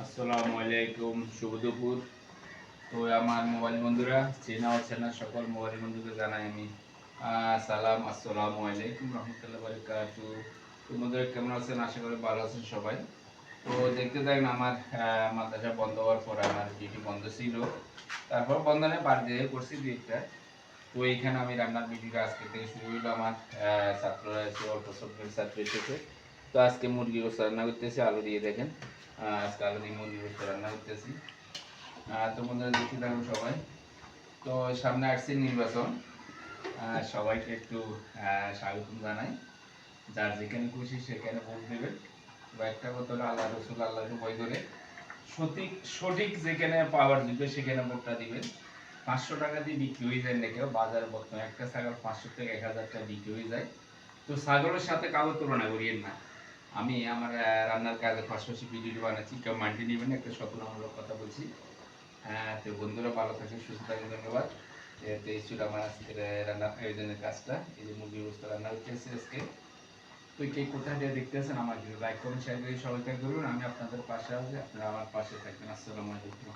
আসসালামু আলাইকুম, শুভ দুপুর। তো আমার মোবাইল বন্ধুরা, চেনা অচেনা সকল মোবাইল বন্ধুকে জানাই আমি সালাম, আসসালামু আলাইকুম রহমতুল্লাহ বারাকাতু। তো বন্ধুরা কেমন আছেন? আশা করি ভালো আছেন সবাই। তো দেখতে থাকেন আমার মাদ্রাসা বন্ধ হওয়ার পর আমার ডিউটি বন্ধ ছিল, তারপর বন্ধ নেই, বাড়ি দিয়ে করছি দুইটা। তো এইখানে আমি রান্নার ভিডিওটা আজকে থেকে শুরু হইলো। আমার ছাত্ররা এসে অল্প স্বল্প ছাত্র এসেছে। তো আজকে মুরগি গোস্ত রান্না করতেছি, আলু দিয়ে দেখেন। আজকে আলু দিয়ে মুরগি গোস্ত রান্না করতেছি। তো বন্ধুরা দেখতে থাকুন সবাই। তো সামনে আসছে নির্বাচন, সবাইকে একটু স্বাগতম জানাই। যার যেখানে খুশি সেখানে ভোট দেবেন। বা একটা কথা হলো, আল্লাহ রসুল আল্লাহকে ভয় করে সঠিক সঠিক যেখানে পাওয়ার যোগ্য সেখানে ভোটটা দিবেন। 500 টাকা দিয়ে বিক্রি হয়ে যায় না কেউ বাজারে, বর্তমানে একটা ছাগল 500 থেকে 1000 টাকা বিক্রি হয়ে যায়। তো ছাগলের সাথে কারো তুলনা করিয়েন না। আমি আমার রান্নার কাজের পাশাপাশি ভিডিও বানাচ্ছি, কেউ মানটি নেবেন, একটা সততামূলক কথা বলছি। তো বন্ধুরা ভালো থাকেন, সুস্থ থাকেন, ধন্যবাদ। তো এই ছিল আমার আজকের রান্নার আয়োজনের কাজটা। এই যে মুরগির গোস্ত রান্না হচ্ছে আজকে। তো কে কোথায় দিয়ে দেখতেছেন আমাকে লাইক কমেন্ট শেয়ার করে সবাই করবেন। আমি আপনাদের পাশে আছি, আপনারা আমার পাশে থাকবেন। আসসালামু আলাইকুম।